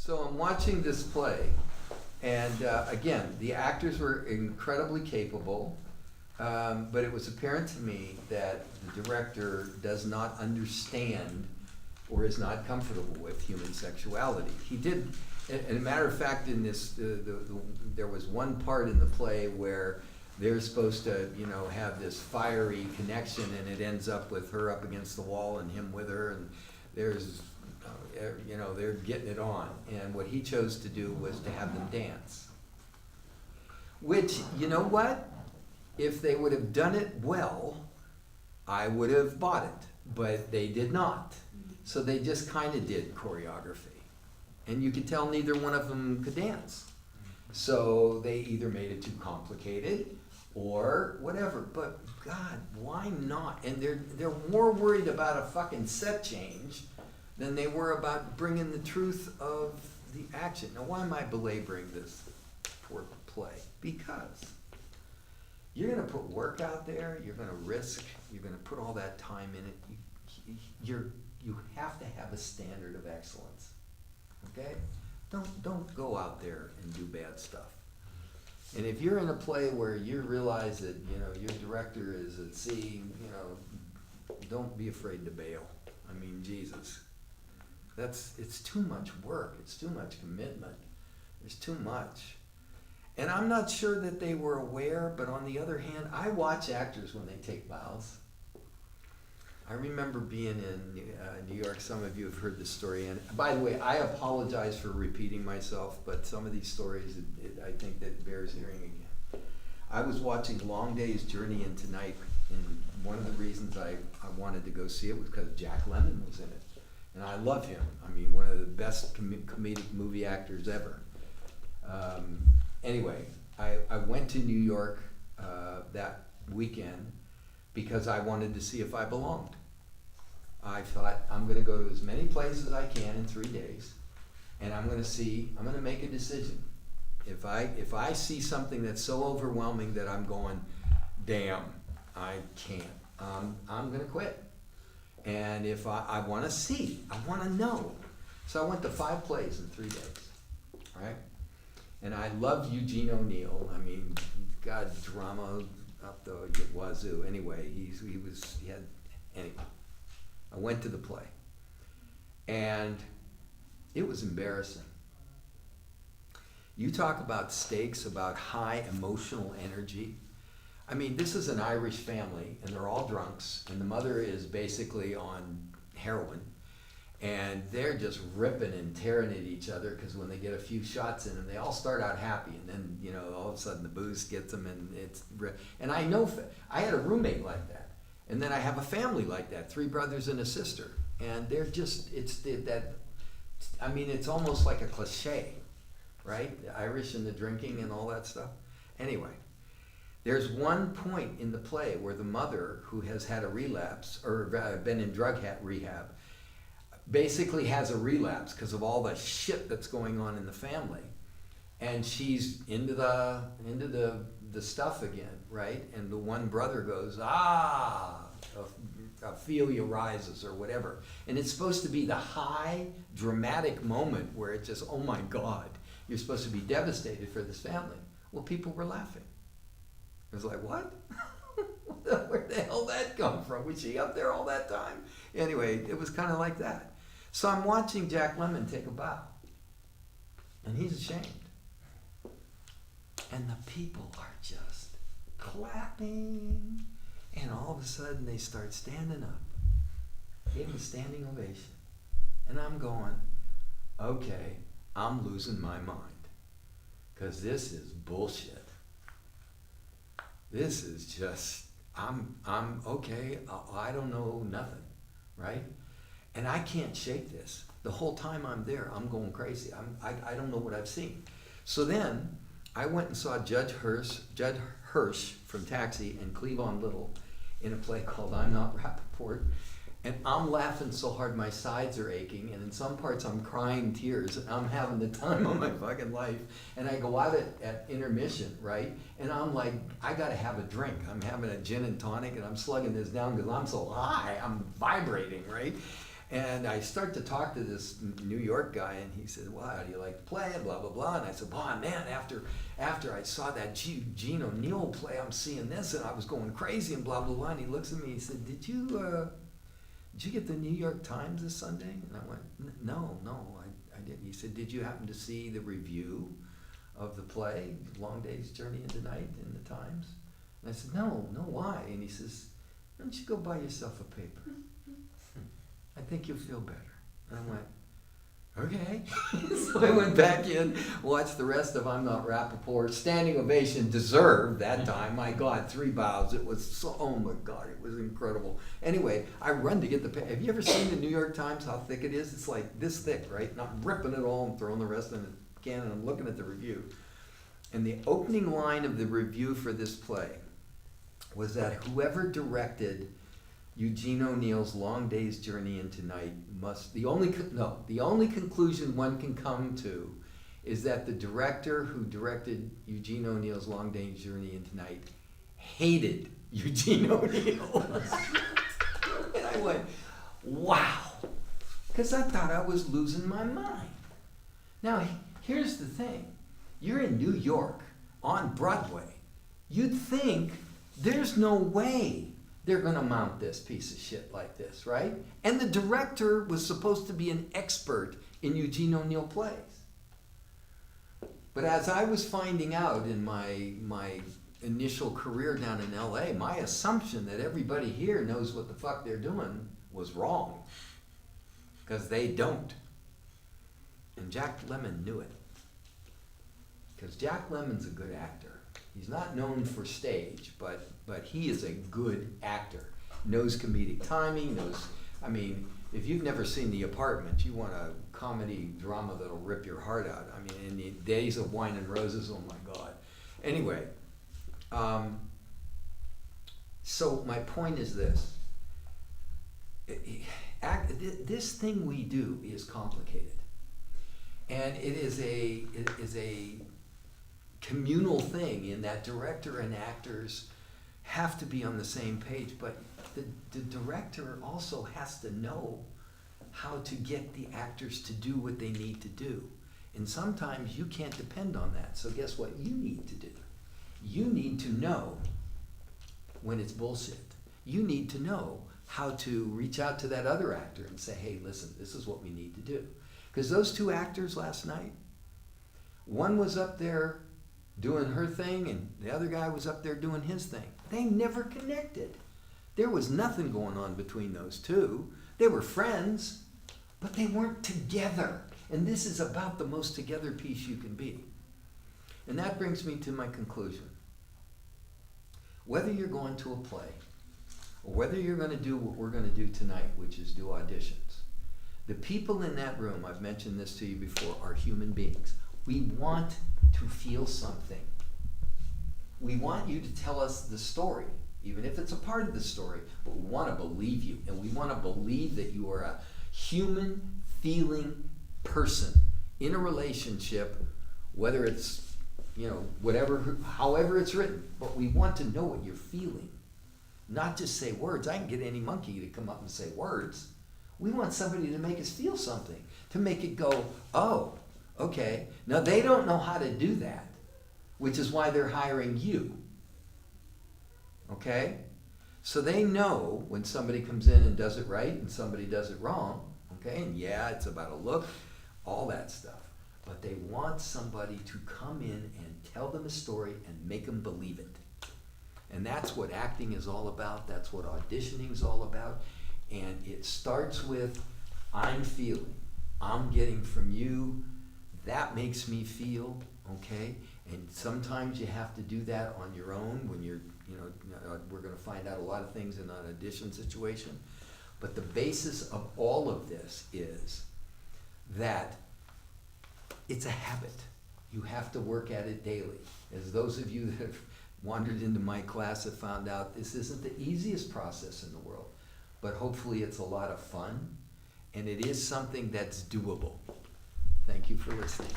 So I'm watching this play, and again, the actors were incredibly capable, but it was apparent to me that the director does not understand or is not comfortable with human sexuality. He did, and a matter of fact, in this, there was one part in the play where they're supposed to, have this fiery connection, and it ends up with her up against the wall and him with her, and there's, they're getting it on. And what he chose to do was to have them dance. Which, you know what? If they would have done it well, I would have bought it, but they did not. So they just kind of did choreography. And you could tell neither one of them could dance. So they either made it too complicated or whatever. But God, why not? And they're more worried about a fucking set change than they were about bringing the truth of the action. Now, why am I belaboring this poor play? Because you're going to put work out there, you're going to risk, you're going to put all that time in it. You have to have a standard of excellence, okay? Don't go out there and do bad stuff. And if you're in a play where you realize that, your director is at sea, don't be afraid to bail. I mean, Jesus. It's too much work, it's too much commitment, there's too much. And I'm not sure that they were aware, but on the other hand, I watch actors when they take vows. I remember being in New York. Some of you have heard this story. And by the way, I apologize for repeating myself, but some of these stories, I think that bears hearing again. I was watching Long Day's Journey into Night, and one of the reasons I wanted to go see it was because Jack Lemmon was in it. And I love him. I mean, one of the best comedic movie actors ever. Anyway, I went to New York that weekend because I wanted to see if I belonged. I thought, I'm going to go to as many places as I can in 3 days, and I'm going to make a decision. If I see something that's so overwhelming that I'm going, damn, I can't, I'm going to quit. And if I want to see, I want to know. So I went to 5 plays in 3 days, right? And I loved Eugene O'Neill. I mean, God, drama up the wazoo. Anyway, anyway. I went to the play. And it was embarrassing. You talk about stakes, about high emotional energy. I mean, this is an Irish family, and they're all drunks, and the mother is basically on heroin. And they're just ripping and tearing at each other because when they get a few shots in them, they all start out happy, and then all of a sudden the booze gets them, and I know I had a roommate like that, and then I have a family like that, 3 brothers and a sister, and they're just it's almost like a cliche, right? The Irish and the drinking and all that stuff. Anyway, there's one point in the play where the mother, who has had a relapse or been in drug rehab, basically has a relapse because of all the shit that's going on in the family, and she's into the stuff again, right? And the one brother goes, Ophelia rises or whatever, and it's supposed to be the high dramatic moment where it just, oh my God, you're supposed to be devastated for this family. Well, people were laughing. It was like, what? Where the hell did that come from? Was she up there all that time? Anyway, it was kind of like that. So I'm watching Jack Lemmon take a bow, and he's ashamed. And the people are just clapping, and all of a sudden they start standing up. Gave him a standing ovation. And I'm going, okay, I'm losing my mind, because this is bullshit. This is just, I'm okay, I don't know nothing, right? And I can't shake this. The whole time I'm there, I'm going crazy. I don't know what I've seen. So then I went and saw Judd Hirsch from Taxi and Cleavon Little in a play called I'm Not Rappaport. And I'm laughing so hard my sides are aching, and in some parts I'm crying tears, and I'm having the time of my fucking life. And I go out at intermission, right? And I'm like, I gotta have a drink. I'm having a gin and tonic, and I'm slugging this down because I'm so high, I'm vibrating, right? And I start to talk to this New York guy, and he said, well, how do you like to play? And blah, blah, blah. And I said, well, man, after I saw that Gene O'Neill play, I'm seeing this, and I was going crazy, and blah, blah, blah. And he looks at me, he said, did you get the New York Times this Sunday? And I went, no, I didn't. He said, did you happen to see the review of the play, Long Day's Journey into Night, in the Times? And I said, no, why? And he says, why don't you go buy yourself a paper? I think you'll feel better. And I went, okay. So I went back in, watched the rest of I'm Not Rappaport. Standing ovation deserved that time. My God, 3 bows. It was so, oh my God, it was incredible. Anyway, I run to get the paper. Have you ever seen the New York Times, how thick it is? It's like this thick, right? And I'm ripping it all and throwing the rest in the can, and I'm looking at the review. And the opening line of the review for this play was that whoever directed Eugene O'Neill's Long Day's Journey into Night the only conclusion one can come to is that the director who directed Eugene O'Neill's Long Day's Journey into Night hated Eugene O'Neill. And I went, wow, because I thought I was losing my mind. Now, here's the thing. You're in New York on Broadway. You'd think there's no way they're going to mount this piece of shit like this, right? And the director was supposed to be an expert in Eugene O'Neill plays. But as I was finding out in my initial career down in LA, my assumption that everybody here knows what the fuck they're doing was wrong. Because they don't. And Jack Lemmon knew it. Because Jack Lemmon's a good actor. He's not known for stage, but he is a good actor. Knows comedic timing, I mean, if you've never seen The Apartment, you want a comedy drama that'll rip your heart out. I mean, in the days of Wine and Roses, oh my God. Anyway, so my point is this. This thing we do is complicated. And it is a communal thing in that director and actors have to be on the same page, but the director also has to know how to get the actors to do what they need to do. And sometimes you can't depend on that. So guess what you need to do? You need to know when it's bullshit. You need to know how to reach out to that other actor and say, hey, listen, this is what we need to do. Because those 2 actors last night, one was up there doing her thing, and the other guy was up there doing his thing. They never connected. There was nothing going on between those 2. They were friends, but they weren't together. And this is about the most together piece you can be. And that brings me to my conclusion. Whether you're going to a play, or whether you're going to do what we're going to do tonight, which is do auditions, the people in that room, I've mentioned this to you before, are human beings. We want to feel something. We want you to tell us the story, even if it's a part of the story, but we want to believe you, and we want to believe that you are a human feeling person in a relationship, whether it's, however it's written, but we want to know what you're feeling, not just say words. I can get any monkey to come up and say words. We want somebody to make us feel something, to make it go, oh, okay. Now they don't know how to do that, which is why they're hiring you. Okay? So they know when somebody comes in and does it right and somebody does it wrong. Okay? And yeah, it's about a look, all that stuff. But they want somebody to come in and tell them a story and make them believe it. And that's what acting is all about. That's what auditioning is all about. And it starts with, I'm feeling. I'm getting from you. That makes me feel, okay? And sometimes you have to do that on your own when you're, we're going to find out a lot of things in an audition situation. But the basis of all of this is that it's a habit. You have to work at it daily. As those of you that have wandered into my class have found out, this isn't the easiest process in the world, but hopefully it's a lot of fun, and it is something that's doable. Thank you for listening.